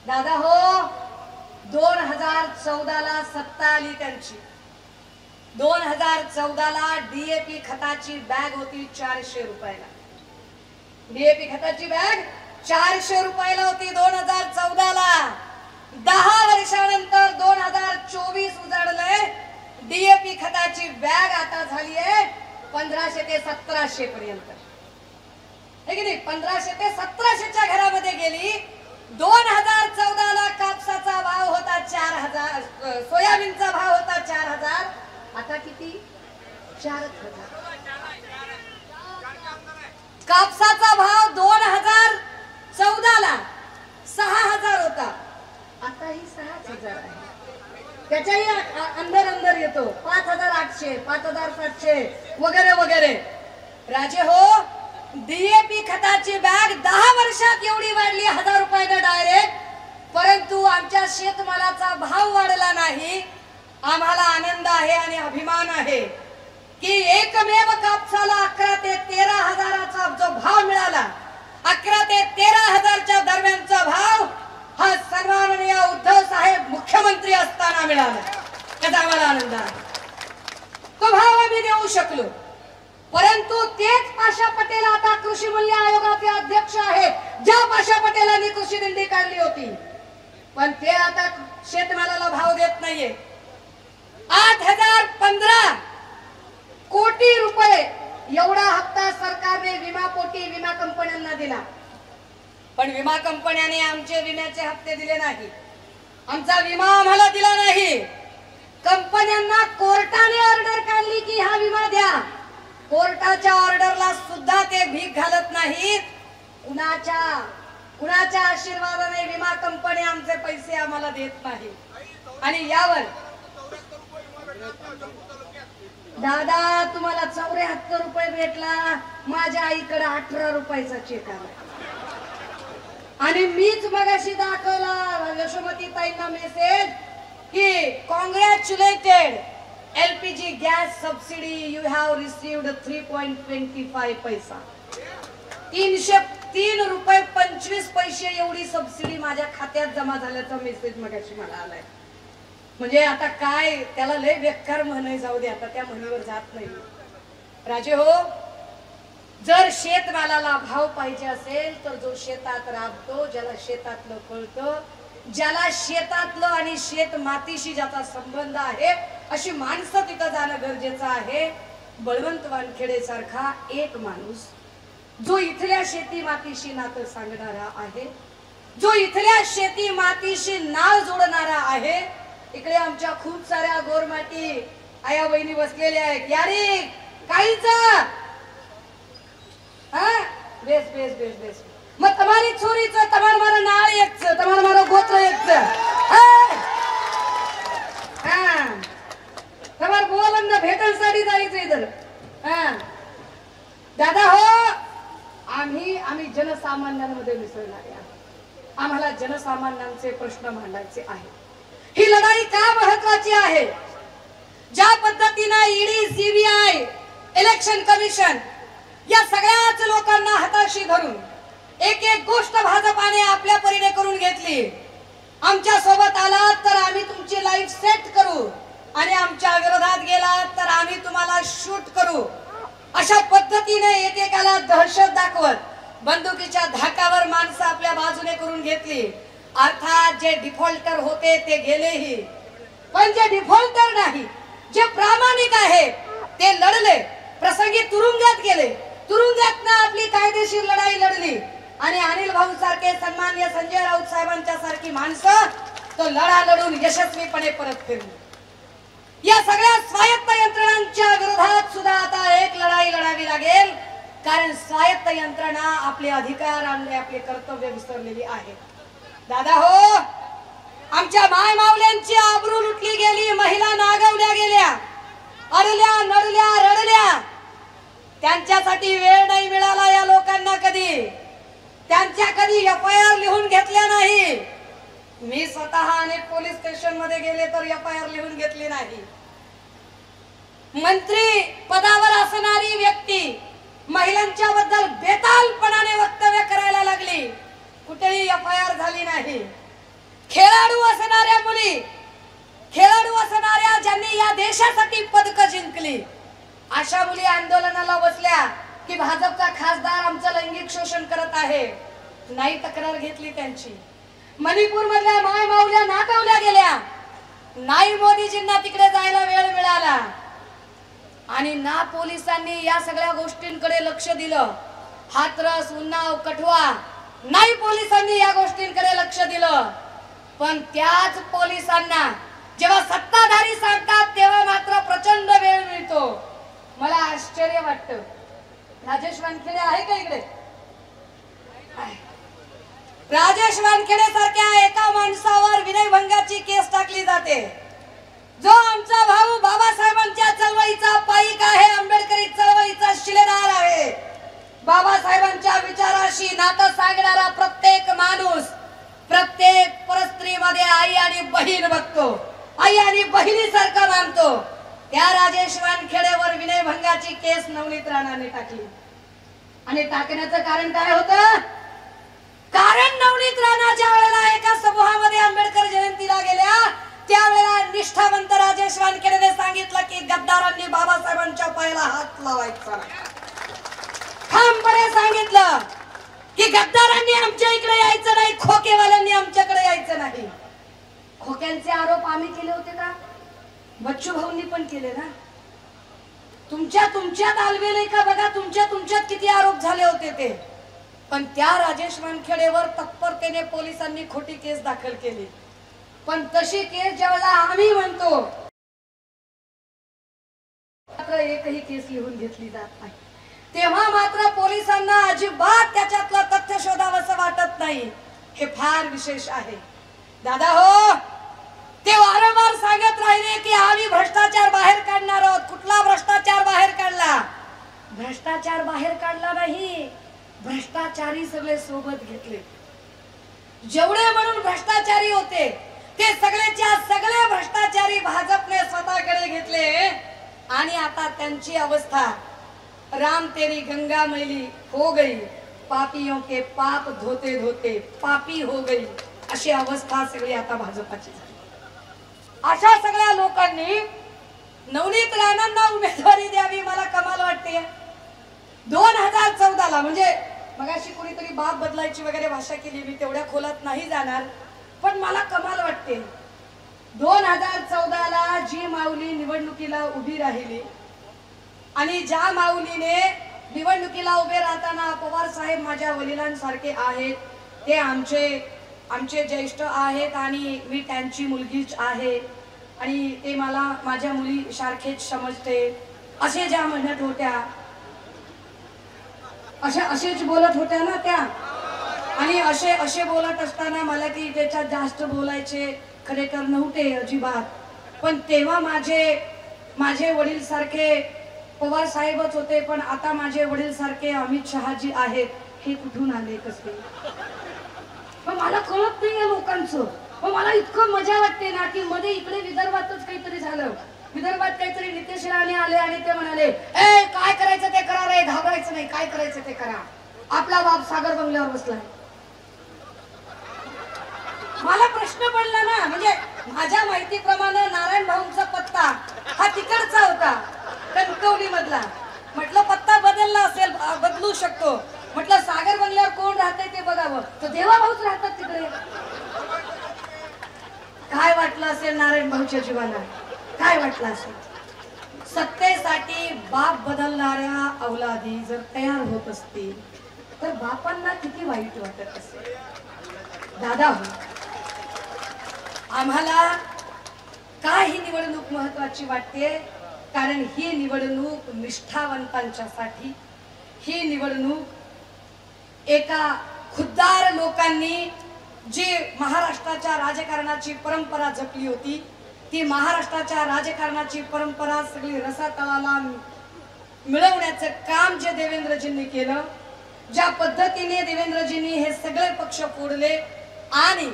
दादा हो, 2014 ला सत्ता आली त्यांची. 2014 ला डीएपी खताची बॅग होती 400 रुपयाला. डीएपी खताची बॅग 400 रुपयाला होती 2014 ला. 10 वर्षानंतर 2024 उजाडलंय. डीएपी खताची बॅग आता झाली आहे 1500 ते 1700 पर्यंत. हे की नाही, 1500 ते 1700च्या घरामध्ये गेली. 2014 ला कापसाचा भाव होता 4000, सोयाबीनचा भाव होता 4000. आता किती? 4000. कापसाचा भाव 2014 ला 6000 होता. आता ही 6000 आहे. त्याच्याही अंदर येतो 5800, 5700 वगैरे वगैरे. राजे हो, डीएपी खताची बॅग 10 वर्षात एवढी वाढली 1000 रुपयाला डायरेक्ट. परंतु आमच्या शेतमालाचा भाव वाढला नाही. आम्हाला आनंद आहे आणि अभिमान आहे की एकमेव कापसाला 11 ते 13 हजाराचा जो भाव मिळाला, 11 ते 13 हजारच्या दरम्यानचा भाव हा सन्माननीय उद्धव साहेब मुख्यमंत्री असताना मिळाला. त्याचा आम्हाला आनंद आहे. तो भाव आम्ही देऊ शकलो. परंतु तेच पाशा पटेल आता कृषी मूल्य आयोगाचे अध्यक्ष आहेत. ज्या पाशा पटेलांनी कृषी दिंडी काढली होती, पण ते आता शेतमालाला भाव देत नाहीये. 8015 कोटी रुपये एवढा हप्ता सरकारने विमा पोटी विमा कंपन्यांना दिला. पण विमा कंपन्यांनी आमचे विम्याचे हप्ते दिले नाही. आमचा विमा आम्हाला दिला नाही. कंपन्यांना कोर्टाने ऑर्डर काढली की हा विमा द्या. कोर्टाच्या ऑर्डरला सुद्धा ते भीक घालत नाहीत. कुणाच्या आशीर्वादाने विमा कंपनी आमचे पैसे आम्हाला देत नाही. आणि यावर दादा तुम्हाला 74 रुपये भेटला, माझ्या आईकडे 18 रुपयाचा चेक आला. आणि मीच मगाशी दाखवला यशोमती ताईंना मेसेज की congratulated LPG gas subsidy you have received 3.25 पैसा. 303 रुपये 25 पैसे एवढी सबसिडी माझ्या खात्यात जमा झाल्याचा मेसेज मगाशी मला आलाय. म्हणजे आता काय त्याला लय बेकार म्हणाय जाऊ दे, आता त्या म्हणीवर जात नाही. राजे हो, जर शेतमालाला भाव पाहिजे असेल तर जो शेतात राबतो, ज्याला शेतातलं कळतं, ज्याला शेतातलं आणि शेत मातीशी ज्याचा संबंध आहे, अशी माणसं तिथं जाणं गरजेचं आहे. बळवंत वानखेडे सारखा एक माणूस जो इथल्या शेती मातीशी नातं सांगणारा आहे, जो इथल्या शेती मातीशी नाळ जोडणारा आहे. इकडे आमच्या खूप साऱ्या गोरमाटी आया बहिणी बसलेल्या आहेत. यारी काहीच बेस बेस बेस बेस मग तुम्हारी छोरीचं तुम्हाला मारा नाळ एकच, तुम्हाला मारा गोत्र एकच. तुम्हाला बोलंदा भेटण्यासाठी जायचं इधर. दादा हो, आम्ही जनसामान्यांमध्ये मिसळणारे आहोत. आम्हाला जनसामान्यांचे प्रश्न मांडायचे आहेत. ही लढाई का महत्वाची आहे? ज्या पद्धतीने ईडी, सीबीआय, इलेक्शन कमिशन या सगळ्याच लोकांना हाताशी धरून एक एक गोष्ट भाजपाने आपल्या परीने करून घेतली. आमच्या सोबत आलात तर आम्ही तुमची लाईफ सेट करू आणि आमच्या विरोधात गेलात तर आम्ही तुम्हाला शूट करू, अशा पद्धतीने एकेकाला दहशत दाखवत बंदुकीच्या धाकावर माणसं आपल्या बाजूने करून घेतली. अर्थात जे डिफॉल्टर होते ते गेलेही, पण जे डिफॉल्टर नाही, जे प्रामाणिक आहे ते लढले. प्रसंगी तुरुंगात गेले, तुरुंगात आपली कायदेशीर लढाई लढली आणि अनिल भाऊ सारखे सन्माननीय संजय राऊत साहेबांच्या सारखी माणसं तो लढा लढून यशस्वीपणे परत फिरली. या सगळ्या स्वायत्त यंत्रणांच्या विरोधात सुद्धा आता एक लढाई लढावी लागेल, कारण स्वायत्त यंत्रणा आपले अधिकार आणि आपले कर्तव्य विसरलेली आहे. दादा हो, आमच्या माय मावल्यांची आबरू लुटली गेली, महिला नागवल्या गेल्या, अडल्या नडल्या रडल्या. त्यांच्यासाठी वेळ नाही मिळाला या लोकांना. कधी त्यांच्या कधी एफआयआर लिहून घेतल्या नाही. मी स्वतः अनेक पोलीस स्टेशन मध्ये गेले तर एफआयआर लिहून घेतली नाही. मंत्री पदावर असणारी व्यक्ती महिलांच्या बद्दल बेतालपणाने वक्तव्य करायला लागली, कुठेही एफआयआर झाली नाही. खेळाडू असणाऱ्या मुली, खेळाडू असणाऱ्या ज्यांनी या देशासाठी पदक जिंकली, अशा मुली आंदोलनाला बसल्या की भाजपचा खासदार आमचं लैंगिक शोषण करत आहे. नाही तक्रार घेतली त्यांची. मणिपूर मधल्या माय माऊल्या नाकावल्या गेल्या. नाही मोदीजींना तिकडे जायला वेळ मिळाला आणि ना पोलिसांनी या सगळ्या गोष्टींकडे लक्ष दिलं. हाथरस, उन्नाव, कठवा, नाही पोलिसांनी या गोष्टींकडे लक्ष दिलं. पण त्याच पोलिसांना जेव्हा सत्ताधारी सांगतात तेव्हा मात्र प्रचंड वेळ मिळतो. मला आश्चर्य वाटतं. राजेश वानखेडे आहे का इकडे? राजेश वानखेडे सारख्या एका माणसावर विनयभंगाची केस टाकली जाते, जो आमचा भाऊ बाबासाहेबांच्या चळवळीचा पाईक आहे, आंबेडकरी चळवळीचा शिलेदार आहे. बाबासाहेबांच्या विचाराशी नातं सांगणारा प्रत्येक माणूस प्रत्येक परस्त्रीमध्ये आई आणि बहीण बघतो, आई आणि बहिणीसारखं मानतो. त्या राजेश वानखेडेवर विनयभंगाची केस नवनीत राणाने टाकली. आणि टाकण्याचं कारण काय होतं? कारण नवनीत राणा ज्या वेळेला एका समूहामध्ये आंबेडकर जयंतीला गेल्या त्यावेळेला निष्ठावंत राजेश वानखेडेने सांगितलं की गद्दारांनी बाबासाहेबांच्या पायाला हात लावायचा नाही. ठामपणे सांगितलं की गद्दारांनी आमच्या इकडे यायचं नाही, खोकेवाल्यांनी आमच्याकडे यायचं नाही. खोक्यांचे आरोप आम्ही केले होते का? बच्चू भाऊंनी पण केले ना. तुमच्यात आलवेले का बघा, तुमच्यात किती आरोप झाले होते ते. पण त्या राजेश वानखेडेवर तत्परतेने पोलिसांनी खोटी केस दाखल केली. पण तशी केस ज्यावेळेला आम्ही म्हणतो मात्र एकही केस लिहून घेतली जात नाही, तेव्हा मात्र पोलिसांना अजिबात त्याच्यातलं तथ्य शोधावंसं वाटत नाही. हे फार विशेष आहे. दादा हो, ते वारंवार सांगत राहिले की आम्ही भ्रष्टाचार बाहेर काढणार आहोत. कुठला भ्रष्टाचार बाहेर काढला? भ्रष्टाचार बाहेर काढला नाही, भ्रष्टाचारी सगळे सोबत घेतले. जेवढे म्हणून भ्रष्टाचारी होते ते सगळेच्या सगळे भ्रष्टाचारी भाजपने स्वतःकडे घेतले. आणि आता त्यांची अवस्था राम तेरी गंगा मैली हो गई, पापियों के पाप धोते धोते पापी हो गई, अशी अवस्था सगळी आता भाजपाची झाली. अशा सगळ्या लोकांनी नवनीत राणांना उमेदवारी द्यावी, मला कमाल वाटते. 2014 ला म्हणजे मगाशी कोणीतरी बाप बदलायची वगैरे भाषा केली, मी तेवढ्या खोलात नाही जाणार, पण मला कमाल वाटते. 2014 ला जी माऊली निवडणुकीला उभी राहिली आणि ज्या माऊलीने निवडणुकीला उभे राहताना पवार साहेब माझ्या वडिलांसारखे आहेत, ते आमचे ज्येष्ठ आहेत आणि मी त्यांची मुलगीच आहे आणि ते मला माझ्या मुली सारखेच समजते, असे ज्या म्हणत होत्या, असेच बोलत होत्या ना त्या. आणि असे बोलत असताना मला की त्याच्यात जास्त बोलायचे खरेतर नव्हते अजिबात. पण तेव्हा माझे वडील सारखे पवार साहेबच होते, पण आता माझे वडील सारखे अमित शहाजी आहेत. हे कुठून आले कसे? पण मला कळत नाही या लोकांचं. पण मला इतकं मजा वाटते ना की मध्ये इकडे विदर्भातच काहीतरी झालं. विदर्भात काहीतरी नितेश राणे आले आणि ते म्हणाले, ए काय करायचं ते करा रे, घाबरायचं नाही, काय करायचं ते करा. आपला बाप सागर बंगल्यावर बसलाय. मला प्रश्न पडला ना, म्हणजे माझ्या माहितीप्रमाणे नारायण भाऊंचा पत्ता हा तिकडचा होता, कणकवली मधला. म्हटलं पत्ता बदलला असेल, बदलू शकतो. म्हटलं सागर बंगल्यावर कोण राहतंय ते बघावं, तर देवा भाऊच राहतात तिकडे. काय वाटलं असेल नारायण भाऊच्या जीवाला, काय वाटलं असेल? सत्तेसाठी बाप बदलणाऱ्या अवलादी जर तयार होत असतील तर बापांना किती वाईट वाटत असेल. दादा हो, आम्हाला काय ही निवडणूक महत्वाची वाटते? कारण ही निवडणूक निष्ठावंतांच्यासाठी, ही निवडणूक एका खुद्दार लोकांनी जी महाराष्ट्राच्या राजकारणाची परंपरा जपली होती, ती महाराष्ट्राच्या राजकारणाची परंपरा सगळी रसातळाला मिळवण्याचं काम जे देवेंद्रजींनी केलं, ज्या पद्धतीने देवेंद्रजींनी हे सगळे पक्ष फोडले आणि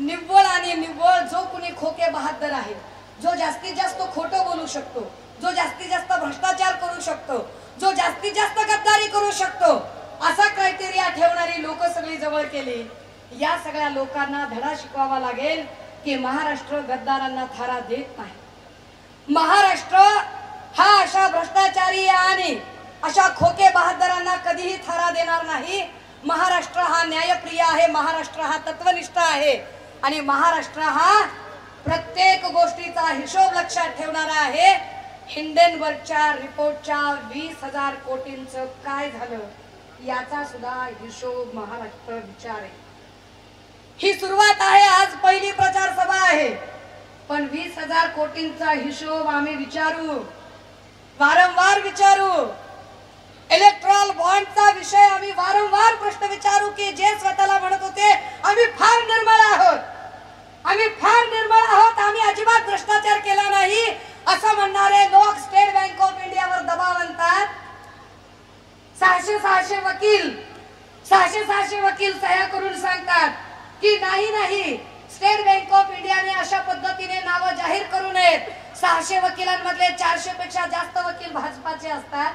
निव्वळ जो कोणी खोके बहादर आहे, जो जास्तीत जास्त खोटं बोलू शकतो, जो जास्तीत जास्त भ्रष्टाचार करू शकतो, जो जास्तीत जास्त गद्दारी करू शकतो, असा क्रायटेरिया ठेवणारी लोक सगळी जवळ केली. या सगळ्या लोकांना धडा शिकवावा लागेल की महाराष्ट्र गद्दारांना थारा देत नाही. महाराष्ट्र हा अशा भ्रष्टाचारी आणि अशा खोके बहादरांना कधीही थारा देणार नाही. महाराष्ट्र हा न्यायप्रिय आहे, महाराष्ट्र हा तत्वनिष्ठ आहे आणि महाराष्ट्र हा प्रत्येक गोष्टीचा हिशोब लक्षात ठेवणारा आहे. हिंडेनबर्गच्या रिपोर्टच्या 20,000 कोटींचं काय झालं याचा सुद्धा हिशोब महाराष्ट्र विचारेल. ही सुरुवात आहे, आज पहिली प्रचार सभा आहे, पण 20,000 कोटींचा हिशोब आम्ही विचारू, वारंवार विचारू. इलेक्ट्रॉल बॉन्डचा विषय आम्ही वारंवार प्रश्न विचारू की जे स्वतःला म्हणत होते आम्ही फार निर्मळ आहोत, आम्ही फार निर्मळ आहोत, आम्ही अजिबात भ्रष्टाचार केला नाही असं म्हणणारे लोक स्टेट बँक ऑफ इंडियावर दबाव आणतात. 600 वकील सह्या करून सांगतात की नाही स्टेट बँक ऑफ इंडियाने अशा पद्धतीने नाव जाहीर करू नयेत. 600 वकिलांमधले 400 पेक्षा जास्त वकील भाजपाचे असतात.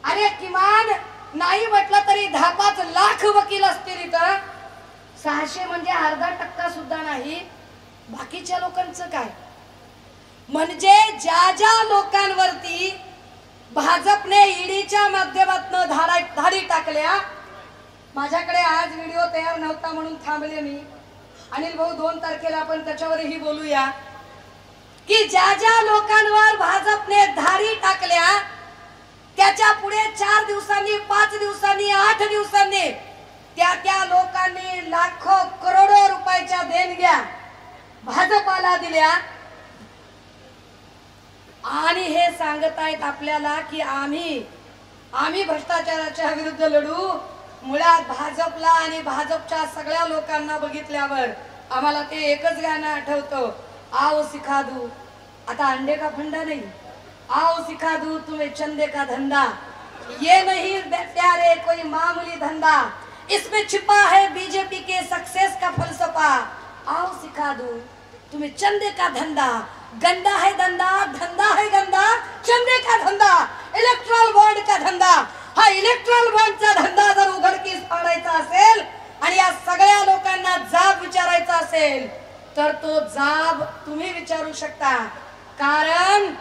अरे किमान नाही म्हटलं तरी 10-5 लाख वकील असतील इथं. 600 म्हणजे अर्धा टक्का सुद्धा नाही. बाकीच्या लोकांचं काय? म्हणजे ज्या लोकांवरती भाजपने ईडीच्या माध्यमातून धाडी टाकल्या. माझ्याकडे आज व्हिडिओ तयार नव्हता म्हणून थांबले मी. अनिल भाऊ 2 तारखेला आपण त्याच्यावरही बोलूया की ज्या लोकांवर भाजपने धाडी टाकल्या त्याच्या पुढे 4 दिवसांनी, 5 दिवसांनी, 8 दिवसांनी त्या लोकांनी लाखो करोडो रुपयाच्या देणग्या भाजपाला दिल्या आणि हे सांगतायत आपल्याला की आम्ही भ्रष्टाचाराच्या विरुद्ध लढू. मुळात भाजपला आणि भाजपच्या सगळ्या लोकांना बघितल्यावर आम्हाला ते एकच गाणं आठवतं, आओ सिखा दूं. आता अंडे का फंडा नहीं, आओ सिखा दूं तुम्हें चंदे का धंधा, ये नहीं प्यारे कोई मामूली धंधा, इसमें छिपा है बीजेपी के सक्सेस का फलसफा. आओ सिखा दूं तुम्हें चंदे का धंधा, गंदा है धंधा, धंधा है गंदा, चंदे का धंदा, इलेक्ट्रॉल बॉन्ड का धंदा. हा इलेक्ट्रॉल बॉन्डचा धंदा जर उघडकीस पाडायचा असेल आणि या सगळ्या लोकांना जाब विचारायचा असेल तर तो जाब तुम्ही विचारू शकता, कारण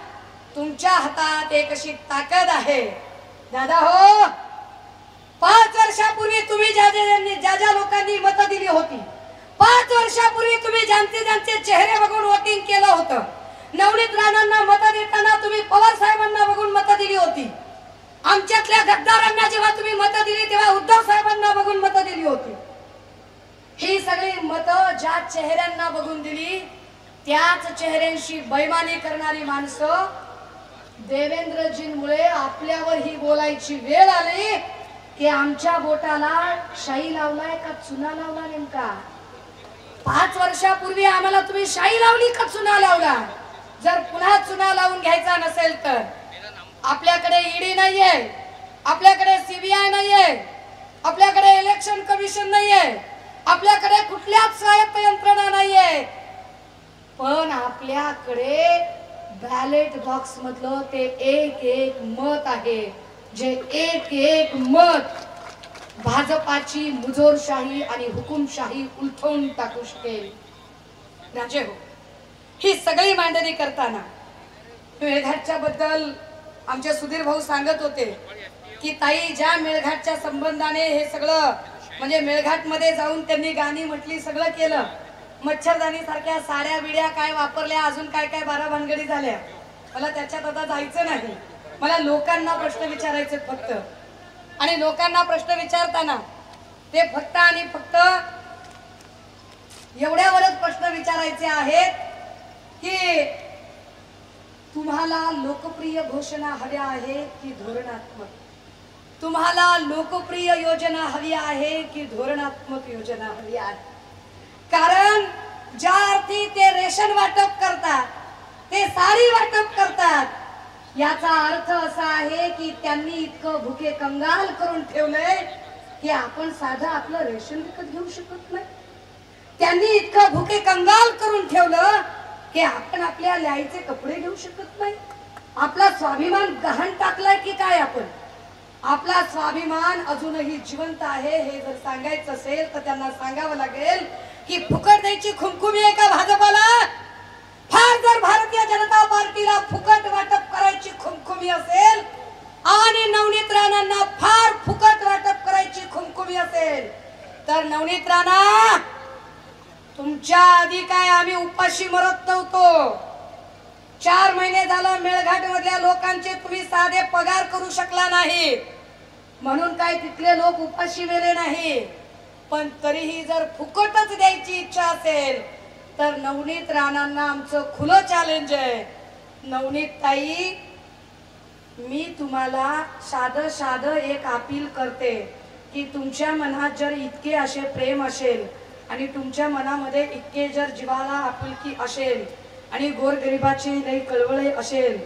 तुमच्या हातात एक अशी ताकद आहे. दादा हो, 5 वर्षापूर्वी तुम्ही ज्या लोकांनी मतं दिली होती, 5 वर्षापूर्वी तुम्ही ज्यांचे चेहरे बघून वोटिंग केलं होतं, नवनीत राणांना मतं देताना तुम्ही पवार साहेबांना बघून मतं दिली होती. आमच्यातल्या गद्दारांना जेव्हा तुम्ही मतं दिली तेव्हा उद्धव साहेबांना बघून मतं दिली होती. ही सगळी मतं ज्या चेहऱ्यांना बघून दिली त्याच चेहऱ्यांशी बैमानी करणारी माणसं देवेंद्रजींमुळे आपल्यावर ही बोलायची वेळ आली की आमच्या बोटाला शाई लावलाय का चुना लावला नेमका. 5 वर्षापूर्वी आम्हाला तुम्ही शाई लावली का चुना लावला. जर पुन्हा चुना लावून घ्यायचा नसेल तर आपल्याकडे ईडी नाहीये, आपल्याकडे सीबीआय नाहीये, आपल्याकडे इलेक्शन कमिशन नाहीये, आपल्याकडे कुठल्याच स्वायत्त यंत्रणा नाहीये, पण आपल्याकडे बॅलेट बॉक्स मधलं ते एक मत आहे, जे एक मत भाजपाची मुजोरशाही आणि हुकुमशाही उलथवून टाकू शकेल. राजे हो, ही सगळी मांडणी करताना मेळघाटच्या बद्दल आमचे सुधीर भाऊ सांगत होते की ताई ज्या मेळघाटच्या संबंधाने हे सगळं म्हणजे मेळघाट मध्ये जाऊन त्यांनी गाणी म्हटली, सगळं केलं, मच्छरदानी सारख्या साड्या बिड्या काय वापरल्या, अजून काय काय बारा भानगडी झाल्या. मला त्याच्यात आता जायचं नाही. मला लोकांना प्रश्न विचारायचे फक्त, आणि लोकांना प्रश्न विचारताना ते फक्त आणि फक्त एवढ्यावरच प्रश्न विचारायचे आहेत की तुम्हाला लोकप्रिय घोषणा हव्या आहेत की धोरणात्मक, तुम्हाला लोकप्रिय योजना हवी आहे की धोरणात्मक योजना हवी आहे. कारण ज्या अर्थी ते रेशन वाटप करतात, ते साडी वाटप करतात, याचा अर्थ असा आहे की त्यांनी इतकं भुके कंगाल करून ठेवलंय की आपण साधं आपलं रेशन विकत घेऊ शकत नाही. त्यांनी इतकं भुके कंगाल करून ठेवलं की आपण आपल्या ल्यायचे कपडे घेऊ शकत नाही. आपला स्वाभिमान गहाण टाकलाय की काय आपण. आपला स्वाभिमान अजूनही जिवंत आहे हे जर सांगायचं असेल तर त्यांना सांगावं लागेल ही फुकट द्यायची खुमखुमी आहे का भाजपाला? फार जर भारतीय जनता पार्टीला फुकट वाटप करायची खुमखुमी असेल आणि नवनीत राणांना फार फुकट वाटप करायची खुमखुमी असेल तर नवनीत राणा, तुमच्या आधी काय आम्ही उपाशी मरत नव्हतो. 4 महिने झालं मेळघाट मधल्या लोकांचे तुम्ही साधे पगार करू शकला नाही म्हणून काय तिथले लोक उपाशी मेले नाही. पण तरीही जर फुकटच द्यायची इच्छा असेल तर नवनीत राणांना आमचं खुलं चॅलेंज आहे. नवनीत ताई, मी तुम्हाला साधं एक अपील करते की तुमच्या मनात जर इतके असे प्रेम असेल आणि तुमच्या मनामध्ये इतके जर जीवाला आपुलकी असेल आणि गोरगरिबाची लई कळवळे असेल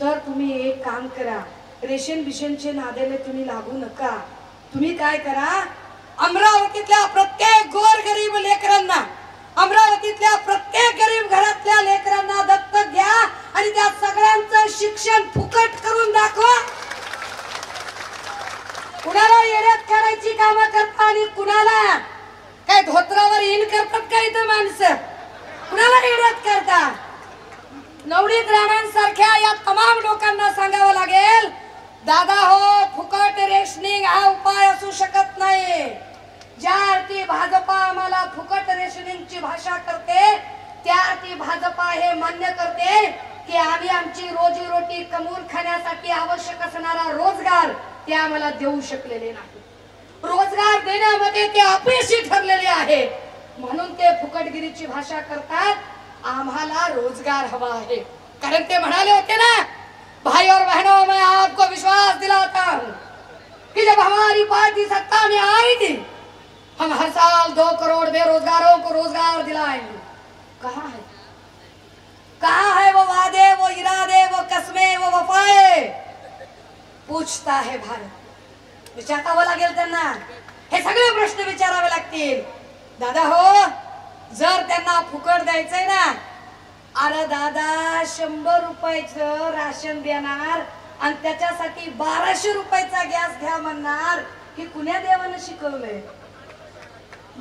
तर तुम्ही एक काम करा, रेशन बिशनचे नादेले तुम्ही लागू नका. तुम्ही काय करा, अमरावतीतल्या प्रत्येक गोरगरीब लेकरांना, अमरावतीतल्या प्रत्येक गरीब घरातल्या लेकरांना दत्तक घ्या आणि त्या सगळ्यांचं शिक्षण फुकट करून दाखवा. कुणाला येड्यात करायची कामं करता आणि कुणाला काय धोत्रावर इन करतात का इथं माणसं? कुणाला येड्यात करता? नवनीत राणांसारख्या या तमाम लोकांना सांगावं लागेल, दादा हो, फुकट रेशनिंग हा उपाय असू शकत नाही. ज्या अर्थी भाजपा आम्हाला फुकट रेशनिंगची भाषा करते त्या अर्थी भाजपा हे मान्य करते की आम्ही आमची रोजी रोटी कमवून खाण्यासाठी आवश्यक असणारा रोजगार ते आम्हाला देऊ शकलेले नाही. रोजगार देण्यामध्ये ते अपयशी ठरलेले आहे म्हणून ते फुकटगिरीची भाषा करतात. आम्हाला रोजगार हवा आहे कारण ते म्हणाले होते ना, भाई और बहनों, मैं आपको विश्वास दिलाता हूं कि जब हमारी पार्टी सत्ता में आई थी हम हर साल 2 करोड़ बेरोजगारों को रोजगार दिलाएंगे. कहाँ है, कहाँ है वो वादे, वो इरादे, वो कसमें, वो वफाए? पूछता है भारत. विचारावं लागेल त्यांना, हे सगळे प्रश्न विचारावे लागतील. दादा हो, जर त्यांना फुकट द्यायचंय ना, अरे दादा 100 रुपयाचं राशन देणार आणि त्याच्यासाठी 1200 रुपयाचा गॅस घ्या म्हणणार, की कुण्या देवानं शिकवलंय?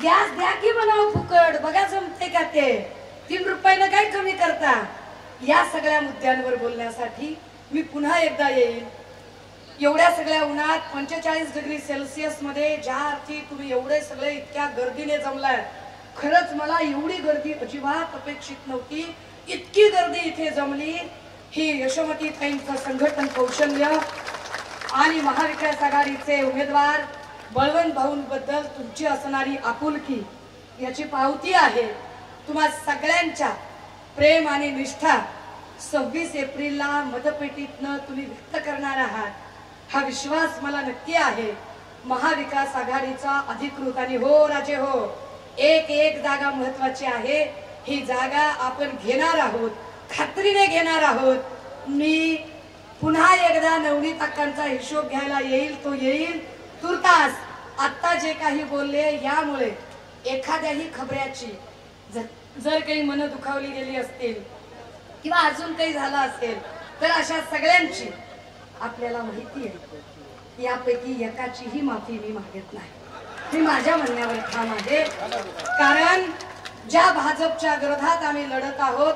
गॅस द्या की म्हणावं फुकट, बघा जमते का ते. 3 रुपयानं काय कमी करता? या सगळ्या मुद्द्यांवर बोलण्यासाठी मी पुन्हा एकदा येईल. एवढ्या सगळ्या उन्हात 45 डिग्री सेल्सिअस मध्ये ज्या अर्थी तुम्ही एवढे सगळे इतक्या गर्दीने जमलाय, खरंच मला एवढी गर्दी अजिबात अपेक्षित नव्हती. इतकी गर्दी इथे जमली ही यशोमती ताईंचं संघटन कौशल्य आणि महाविकास आघाडीचे उमेदवार बळवंत भाऊंबद्दल तुमची असणारी आपुलकी याची पावती आहे. तुम्हा सगळ्यांच्या प्रेम आणि निष्ठा 26 एप्रिलला मतपेटीतनं तुम्ही व्यक्त करणार आहात हा विश्वास मला नक्की आहे. महाविकास आघाडीचा अधिकृत आणि हो राजे हो, एक जागा महत्वाची आहे. ही जागा आपण घेणार आहोत, खात्रीने घेणार आहोत. मी पुन्हा एकदा नवनीत अक्कांचा हिशोब घ्यायला येईल, तो येईल. तुर्तास आता जे काही बोलले यामुळे एखाद्याही खबऱ्याची जर काही मन दुखावली गेली असतील किंवा अजून काही झालं असेल तर अशा सगळ्यांची आपल्याला माहिती आहे. यापैकी एकाचीही माफी मी मागत नाही. मी माझ्या म्हणण्यावर ठाम आहे. कारण ज्या भाजपच्या विरोधात आम्ही लढत आहोत,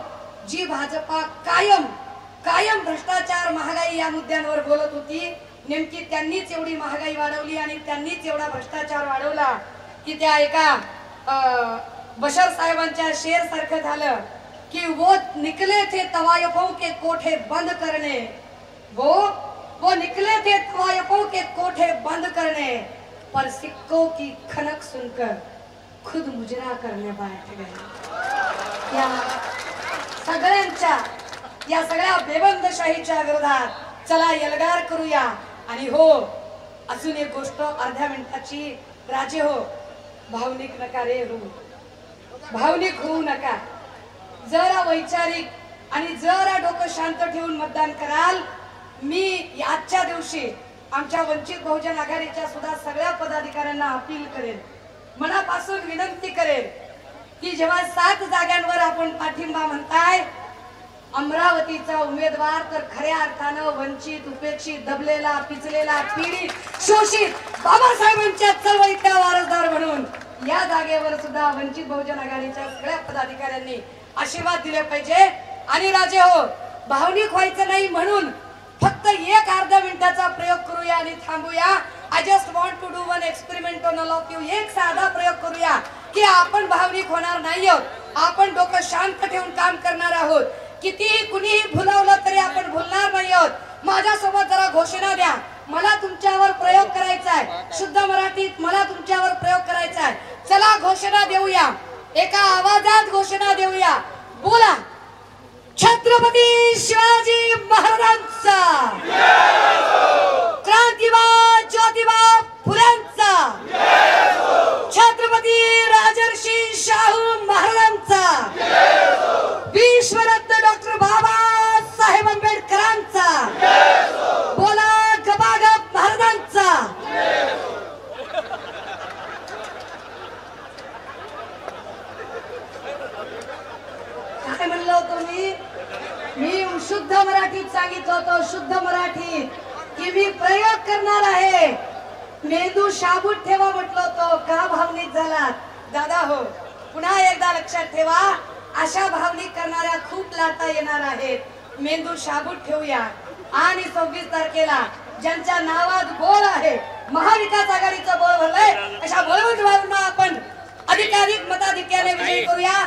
जी भाजपा कायम भ्रष्टाचार, महागाई या मुद्द्यांवर बोलत होती, नेमकी त्यांनीच एवढी महागाई वाढवली आणि त्यांनीच एवढा भ्रष्टाचार वाढवला की त्या एका बशर साहेबांच्या शेर सारखं झालं कि वो निकले थे तवायफों के कोठे बंद करने, वो निकले थे तवायफों के कोठे बंद करने, पर सिक्कों की खनक सुनकर खुद मुजरा करने बैठ गए. या सगळ्या बेबंदशाहीच्या विरोधात चला एल्गार करूया. आणि हो, अजून एक गोष्ट अर्ध्या मिनिटाची. राजे हो, भावनिक नका रे हो, भावनिक होऊ नका. जरा वैचारिक आणि जरा डोकं शांत ठेवून मतदान कराल. मी आजच्या दिवशी आमच्या वंचित बहुजन आघाडीच्या सुद्धा सगळ्या पदाधिकाऱ्यांना अपील करेन, मनापासून विनंती करेन की जेव्हा 7 जागांवर आपण पाठिंबा म्हणताय, अमरावतीचा उमेदवार तर खऱ्या अर्थानं वंचित, उपेक्षित, दबलेला, पिचलेला, पीडित, शोषित बाबासाहेबांच्या चळवळीतला वारसदार म्हणून या जागेवर सुद्धा वंचित बहुजन आघाडीच्या सगळ्या पदाधिकाऱ्यांनी आशीर्वाद दिले पाहिजे। आणि राजे हो, भावनिक व्हायचं नाही म्हणून फक्त एक अर्धा मिनिटाचा प्रयोग करूया आणि थांबूया। I just want to do one experiment on all of you. एक साधा प्रयोग करूया की आपण भावनिक होणार नाही आहोत, आपण डोकं शांत ठेवून काम करणार आहोत। कितीही कुणीही भुलवलं तरी आपण भुलणार नाही आहोत। माझ्यासोबत जरा घोषणा द्या, मला तुमच्यावर प्रयोग करायचा आहे, शुद्ध मराठीत मला तुमच्यावर प्रयोग करायचा आहे। चला घोषणा देऊया, एका आवाजात घोषणा देऊया, बोला। छत्रपती शिवाजी महाराजांचा, क्रांतिवाद ज्योतिबा फुलेंचा, छत्रपती राजर्षी शाहू महाराजांचा, विश्वरत्न डॉक्टर बाबासाहेब आंबेडकरांचा, बोला गबागब महाराजांचा। काय म्हणलं होतं मी शुद्ध मराठीत सांगितलं होतं, शुद्ध मराठीत की मी प्रयोग करणार आहे। मेंदू शाबूत ठेवा म्हटलं होतं, का भावनिक झालात दादा हो? पुन्हा एकदा लक्षात ठेवा, अशा भावनिक करणाऱ्या खूप लाटा येणार आहेत। मेंदू शाबूत ठेवूया आणि 26 तारखेला ज्यांच्या नावात बोल आहे, महाविकास आघाडीचं बोल भरलंय, अशा बळवंत भाऊंना आपण अधिकाधिक मताधिक्याने विजयी करूया।